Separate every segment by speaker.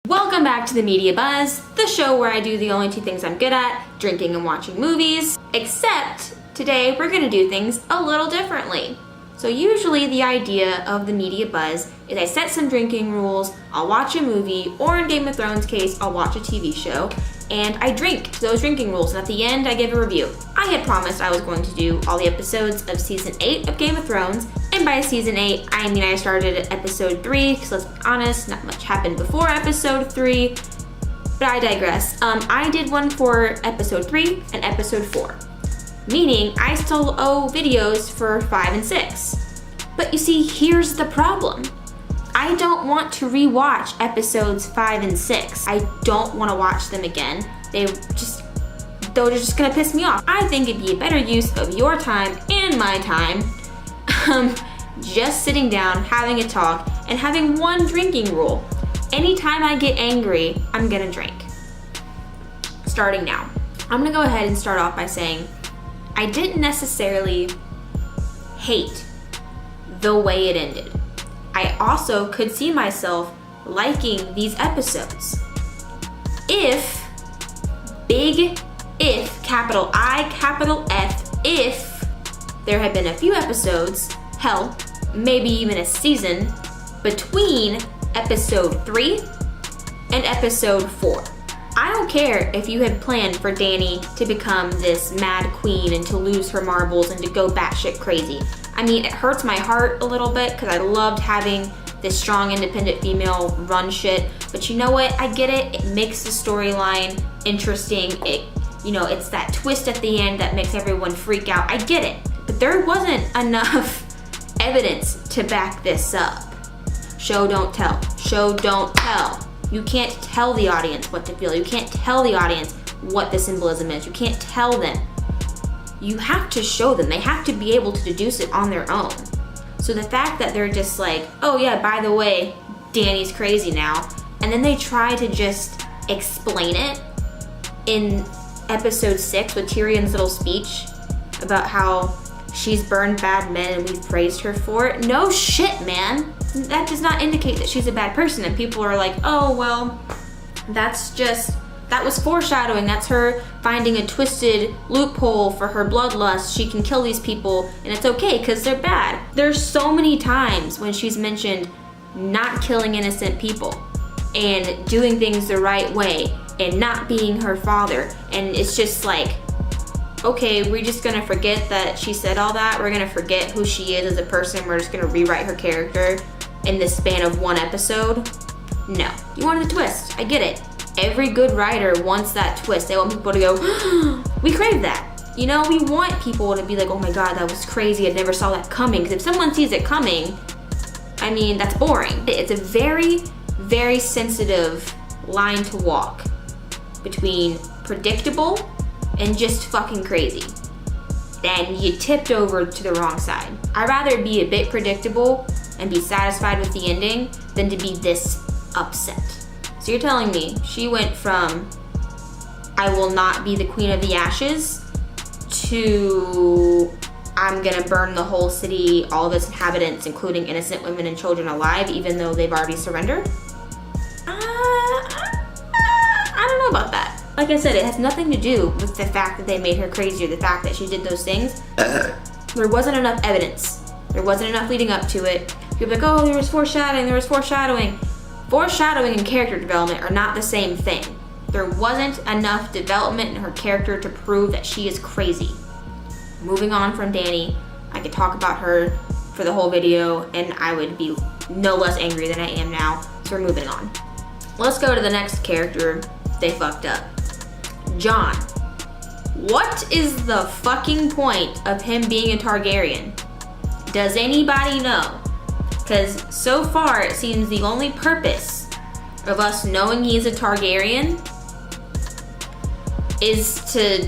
Speaker 1: Welcome back to the Media Buzz, the show where I do the only two things I'm good at, drinking and watching movies, except today we're gonna do things a little differently. So usually the idea of the Media Buzz is I set some drinking rules, I'll watch a movie, or in Game of Thrones case, I'll watch a TV show, and I drink to those drinking rules, and at the end I give a review. I had promised I was going to do all the episodes of Season 8 of Game of Thrones, and by Season 8, I mean I started at Episode 3, because let's be honest, not much happened before Episode 3, but I digress. I did one for Episode 3 and Episode 4, meaning I still owe videos for 5 and 6. But you see, here's the problem. I don't want to rewatch episodes 5 and 6. I don't want to watch them again. They're just gonna piss me off. I think it'd be a better use of your time and my time just sitting down, having a talk, and having one drinking rule. Anytime I get angry, I'm gonna drink. Starting now. I'm gonna go ahead and start off by saying I didn't necessarily hate the way it ended. I also could see myself liking these episodes. If, big if, capital I, capital F, if there had been a few episodes, hell, maybe even a season, between episode 3 and episode 4. I don't care if you had planned for Dany to become this mad queen and to lose her marbles and to go batshit crazy. I mean, it hurts my heart a little bit because I loved having this strong, independent female run shit. But you know what? I get it. It makes the storyline interesting. It's that twist at the end that makes everyone freak out. I get it. But there wasn't enough evidence to back this up. Show, don't tell. Show, don't tell. You can't tell the audience what to feel. You can't tell the audience what the symbolism is. You can't tell them. You have to show them. They have to be able to deduce it on their own. So the fact that they're just like, oh yeah, by the way, Dany's crazy now, and then they try to just explain it in episode 6 with Tyrion's little speech about how she's burned bad men and we've praised her for it. No shit, man. That does not indicate that she's a bad person. And people are like, oh, well, that was foreshadowing. That's her finding a twisted loophole for her bloodlust. She can kill these people and it's okay because they're bad. There's so many times when she's mentioned not killing innocent people and doing things the right way and not being her father. And it's just like, okay, we're just gonna forget that she said all that. We're gonna forget who she is as a person. We're just gonna rewrite her character in the span of one episode. No, you wanted a twist. I get it. Every good writer wants that twist. They want people to go, we crave that. You know, we want people to be like, oh my God, that was crazy. I never saw that coming. Because if someone sees it coming, I mean, that's boring. It's a very, very sensitive line to walk between predictable and just fucking crazy. Then you tipped over to the wrong side. I'd rather be a bit predictable and be satisfied with the ending than to be this upset. So you're telling me she went from I will not be the queen of the ashes to I'm gonna burn the whole city, all of its inhabitants, including innocent women and children alive, even though they've already surrendered? I don't know about that. Like I said, it has nothing to do with the fact that they made her crazy or the fact that she did those things. There wasn't enough evidence. There wasn't enough leading up to it. People are like, oh, there was foreshadowing. Foreshadowing and character development are not the same thing. There wasn't enough development in her character to prove that she is crazy. Moving on from Dany, I could talk about her for the whole video and I would be no less angry than I am now, so we're moving on. Let's go to the next character they fucked up. Jon. What is the fucking point of him being a Targaryen? Does anybody know? Because so far it seems the only purpose of us knowing he's a Targaryen is to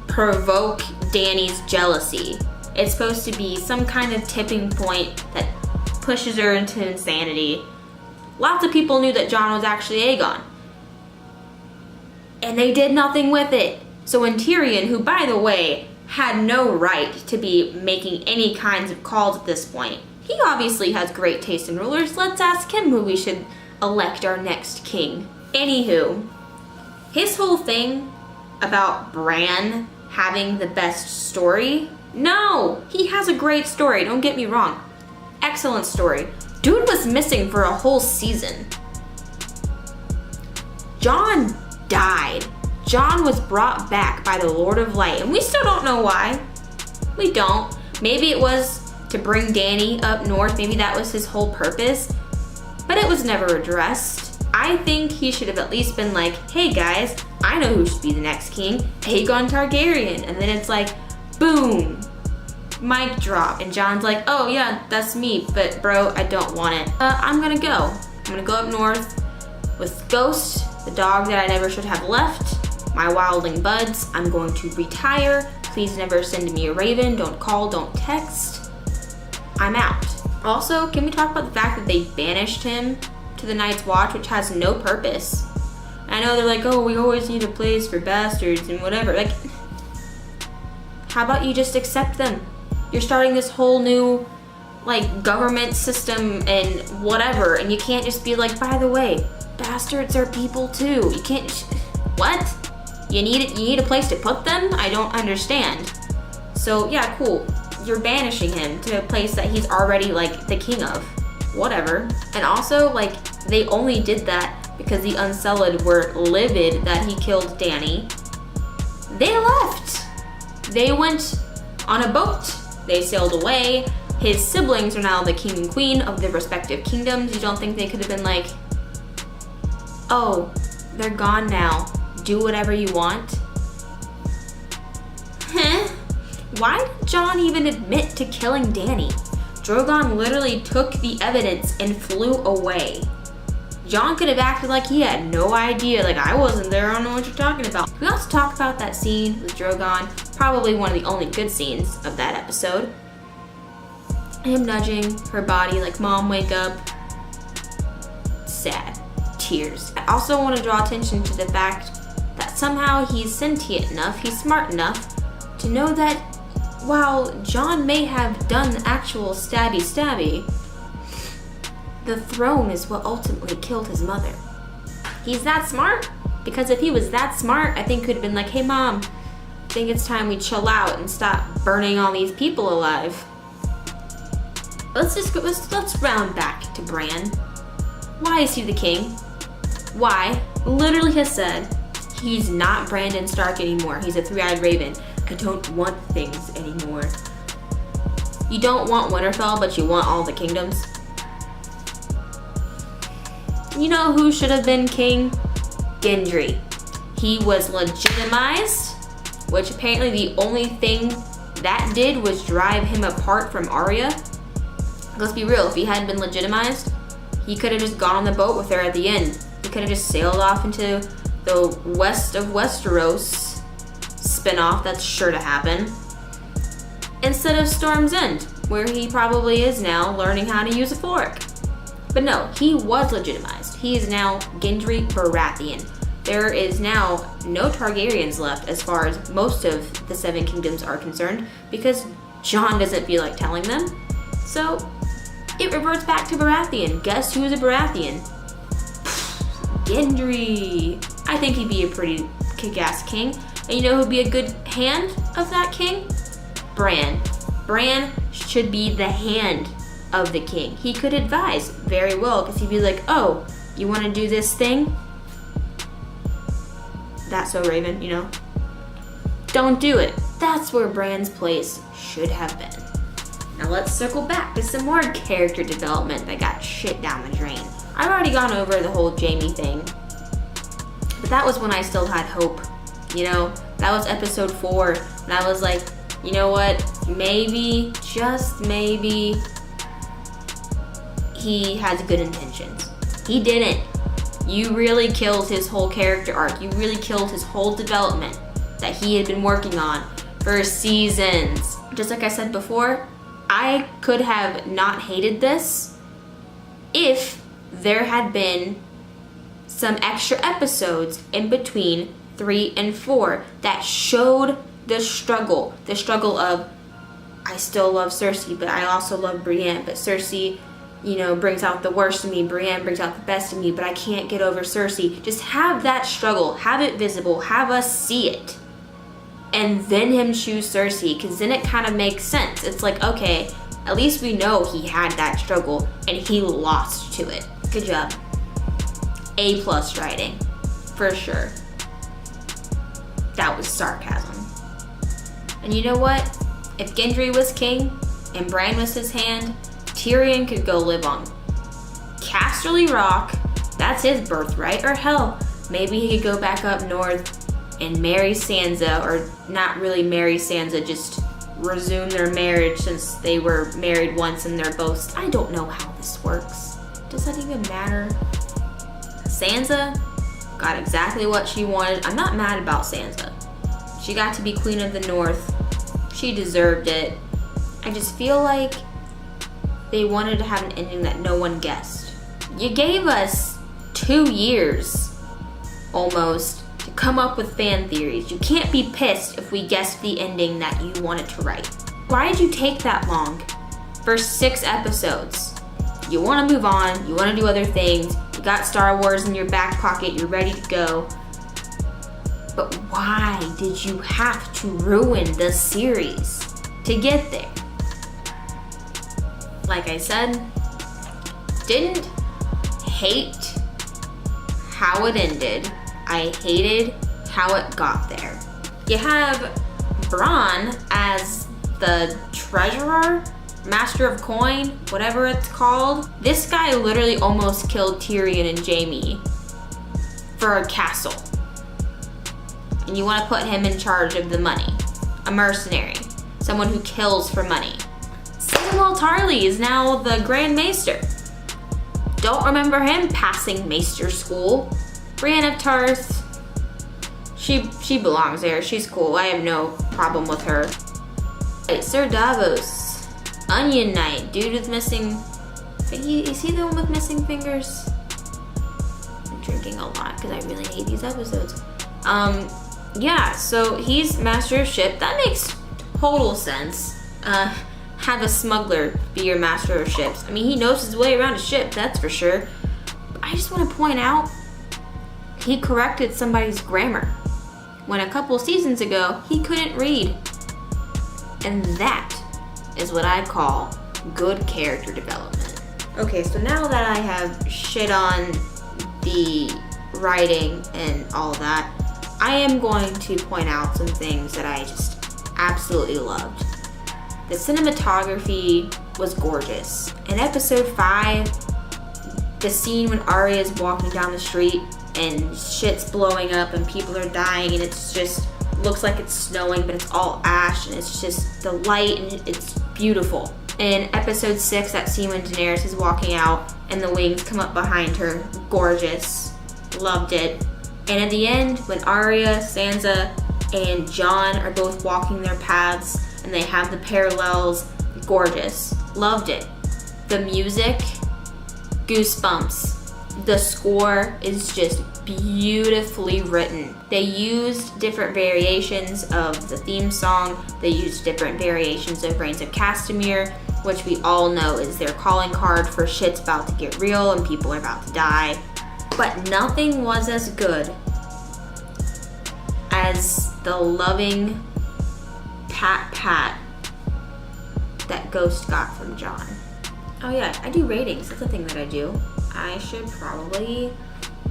Speaker 1: provoke Dany's jealousy. It's supposed to be some kind of tipping point that pushes her into insanity. Lots of people knew that Jon was actually Aegon. And they did nothing with it. So when Tyrion, who by the way, had no right to be making any kinds of calls at this point, he obviously has great taste in rulers. Let's ask him who we should elect our next king. Anywho, his whole thing about Bran having the best story, no, he has a great story, don't get me wrong. Excellent story. Dude was missing for a whole season. Jon died. Jon was brought back by the Lord of Light, and we still don't know why. We don't. Maybe it was to bring Dany up north. Maybe that was his whole purpose, but it was never addressed. I think he should have at least been like, hey guys, I know who should be the next king, Aegon Targaryen. And then it's like, boom, mic drop. And Jon's like, oh yeah, that's me, but bro, I don't want it. I'm gonna go. I'm gonna go up north with Ghost, the dog that I never should have left, my wildling buds. I'm going to retire. Please never send me a raven. Don't call, don't text. I'm out. Also, can we talk about the fact that they banished him to the Night's Watch, which has no purpose? I know they're like, oh, we always need a place for bastards and whatever. Like, how about you just accept them? You're starting this whole new, like, government system and whatever, and you can't just be like, by the way, bastards are people too. You can't, what? You need a place to put them? I don't understand. So yeah, cool. You're banishing him to a place that he's already like the king of. Whatever. And also, like, they only did that because the Unsullied were livid that he killed Dany. They left. They went on a boat. They sailed away. His siblings are now the king and queen of their respective kingdoms. You don't think they could have been like, oh, they're gone now. Do whatever you want? Huh? Why did Jon even admit to killing Dany? Drogon literally took the evidence and flew away. Jon could have acted like he had no idea, like I wasn't there, I don't know what you're talking about. We also talk about that scene with Drogon, probably one of the only good scenes of that episode. Him nudging her body like, Mom, wake up. Sad. Tears. I also want to draw attention to the fact that somehow he's sentient enough, he's smart enough to know that while Jon may have done the actual stabby, the throne is what ultimately killed his mother. He's that smart, because if he was that smart, I think could have been like, hey Mom, I think it's time we chill out and stop burning all these people alive. Let's round back to Bran. Why is he the king? Why? Literally has said, he's not Brandon Stark anymore. He's a three-eyed raven. I don't want things anymore. You don't want Winterfell, but you want all the kingdoms. You know who should have been king? Gendry. He was legitimized, which apparently the only thing that did was drive him apart from Arya. Let's be real, if he hadn't been legitimized, he could have just gone on the boat with her at the end. He could have just sailed off into the west of Westeros spin-off that's sure to happen, instead of Storm's End, where he probably is now learning how to use a fork. But no, he was legitimized. He is now Gendry Baratheon. There is now no Targaryens left as far as most of the Seven Kingdoms are concerned, because Jon doesn't feel like telling them. So it reverts back to Baratheon. Guess who's a Baratheon? Gendry. I think he'd be a pretty kick-ass king. And you know who'd be a good hand of that king? Bran. Bran should be the hand of the king. He could advise very well, because he'd be like, oh, you want to do this thing? That's so Raven, you know? Don't do it. That's where Bran's place should have been. Now let's circle back to some more character development that got shit down the drain. I've already gone over the whole Jaime thing, but that was when I still had hope. You know, that was episode 4, and I was like, you know what, maybe, just maybe, he has good intentions. He didn't. You really killed his whole character arc. You really killed his whole development that he had been working on for seasons. Just like I said before, I could have not hated this if there had been some extra episodes in between 3 and 4 that showed the struggle of, I still love Cersei, but I also love Brienne, but Cersei brings out the worst in me. Brienne brings out the best in me, but I can't get over Cersei. Just have that struggle. Have it visible. Have us see it. And then him choose Cersei, because then it kind of makes sense. It's like, okay, at least we know he had that struggle and he lost to it. Good job. A+ writing, for sure. That was sarcasm. And you know what? If Gendry was king and Bran was his hand, Tyrion could go live on Casterly Rock. That's his birthright. Or hell, maybe he could go back up north and marry Sansa, or not really marry Sansa, just resume their marriage since they were married once and they're both... I don't know how this works. Does that even matter? Sansa got exactly what she wanted. I'm not mad about Sansa. She got to be Queen of the North. She deserved it. I just feel like they wanted to have an ending that no one guessed. You gave us 2 years, almost, to come up with fan theories. You can't be pissed if we guessed the ending that you wanted to write. Why did you take that long? For 6 episodes. You want to move on, you want to do other things, you got Star Wars in your back pocket, you're ready to go. But why did you have to ruin the series to get there? Like I said, didn't hate how it ended. I hated how it got there. You have Bronn as the treasurer, master of coin, whatever it's called. This guy literally almost killed Tyrion and Jaime for a castle. And you want to put him in charge of the money. A mercenary, someone who kills for money. Samwell Tarly is now the Grand Maester. Don't remember him passing Maester school. Brienne of Tarth, she belongs there. She's cool. I have no problem with her. Right, Sir Davos, Onion Knight, dude with missing... Is he the one with missing fingers? I'm drinking a lot because I really hate these episodes. Yeah, so he's Master of Ship. That makes total sense. Have a smuggler be your Master of Ships. I mean, he knows his way around a ship, that's for sure. But I just want to point out, he corrected somebody's grammar when a couple seasons ago, he couldn't read. And that is what I call good character development. Okay, so now that I have shit on the writing and all that, I am going to point out some things that I just absolutely loved. The cinematography was gorgeous. In episode 5, the scene when Arya is walking down the street and shit's blowing up and people are dying and it's just looks like it's snowing, but it's all ash and it's just the light and it's beautiful. In episode 6, that scene when Daenerys is walking out and the wings come up behind her, gorgeous. Loved it. And at the end, when Arya, Sansa, and Jon are both walking their paths and they have the parallels, gorgeous. Loved it. The music, goosebumps. The score is just beautifully written. They used different variations of the theme song. They used different variations of Reigns of Castamere, which we all know is their calling card for shit's about to get real and people are about to die. But nothing was as good as the loving pat that Ghost got from Jon. Oh yeah, I do ratings. That's a thing that I do. I should probably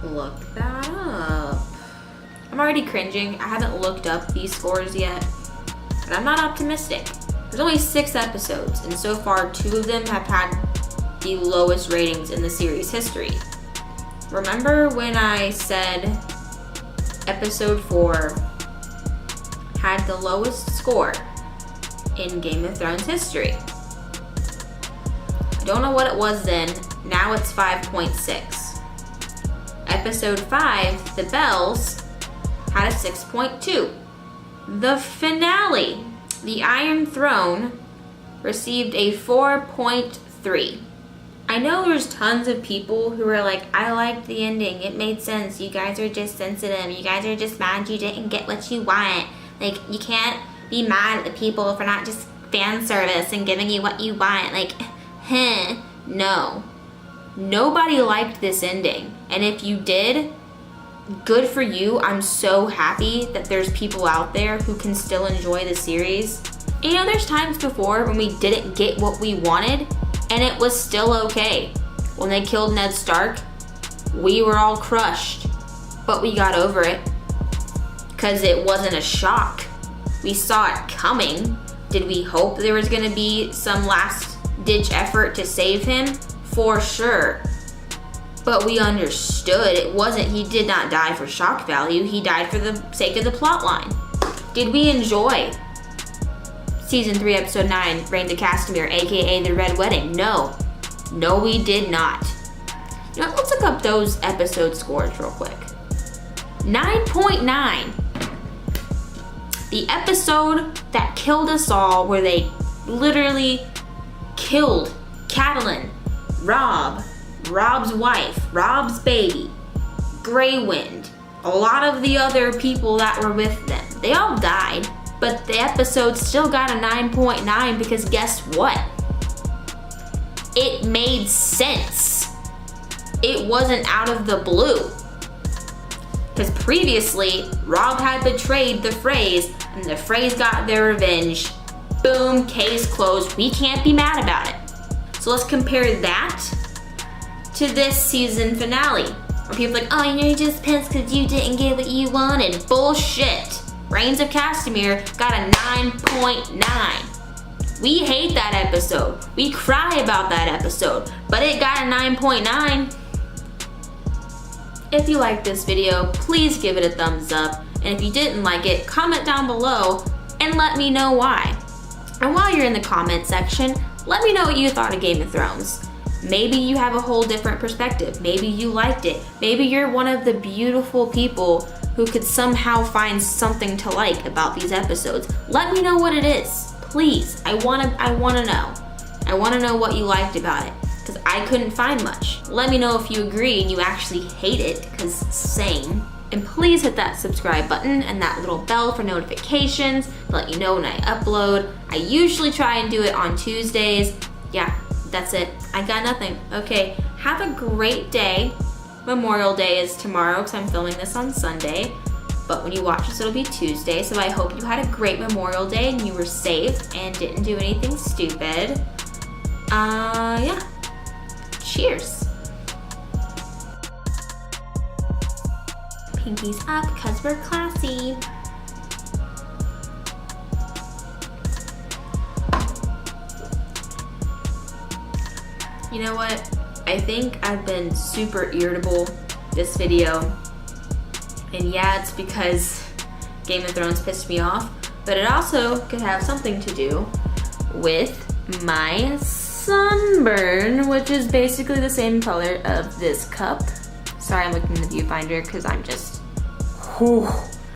Speaker 1: look that up. I'm already cringing. I haven't looked up these scores yet, but I'm not optimistic. There's only 6 episodes, and so far 2 of them have had the lowest ratings in the series history. Remember when I said episode 4 had the lowest score in Game of Thrones history? I don't know what it was then. Now it's 5.6. Episode 5, The Bells, had a 6.2. The finale, The Iron Throne, received a 4.3. I know there's tons of people who are like, I liked the ending, it made sense, you guys are just sensitive, you guys are just mad you didn't get what you want. Like, you can't be mad at the people for not just fan service and giving you what you want. Like, No. Nobody liked this ending. And if you did, good for you. I'm so happy that there's people out there who can still enjoy the series. And you know, there's times before when we didn't get what we wanted and it was still okay. When they killed Ned Stark, we were all crushed, but we got over it because it wasn't a shock. We saw it coming. Did we hope there was gonna be some last ditch effort to save him? For sure. But we understood it wasn't, he did not die for shock value, he died for the sake of the plot line. Did we enjoy Season 3, Episode 9, Reigns of Castamere, aka The Red Wedding? No. No, we did not. You know, let's look up those episode scores real quick. 9.9. The episode that killed us all, where they literally killed Catelyn, Robb, Robb's wife, Robb's baby, Grey Wind, a lot of the other people that were with them. They all died, but the episode still got a 9.9 because guess what? It made sense. It wasn't out of the blue. Because previously, Robb had betrayed the Freys, and the Freys got their revenge. Boom, case closed. We can't be mad about it. So let's compare that to this season finale. Where people are like, oh, you're just pissed because you didn't get what you wanted. Bullshit. Reigns of Castamere got a 9.9. We hate that episode. We cry about that episode, but it got a 9.9. If you liked this video, please give it a thumbs up. And if you didn't like it, comment down below and let me know why. And while you're in the comment section, let me know what you thought of Game of Thrones. Maybe you have a whole different perspective. Maybe you liked it. Maybe you're one of the beautiful people who could somehow find something to like about these episodes. Let me know what it is, please. I wanna know. I wanna know what you liked about it, because I couldn't find much. Let me know if you agree and you actually hate it, because same. And please hit that subscribe button and that little bell for notifications to let you know when I upload. I usually try and do it on Tuesdays. Yeah, that's it. I got nothing. Okay, have a great day. Memorial Day is tomorrow because I'm filming this on Sunday. But when you watch this, it'll be Tuesday. So I hope you had a great Memorial Day and you were safe and didn't do anything stupid. Yeah. Cheers. Pinkies up because we're classy. You know what? I think I've been super irritable this video. And yeah, it's because Game of Thrones pissed me off, but it also could have something to do with my sunburn, which is basically the same color of this cup. Sorry, I'm looking in the viewfinder because I'm just, whew.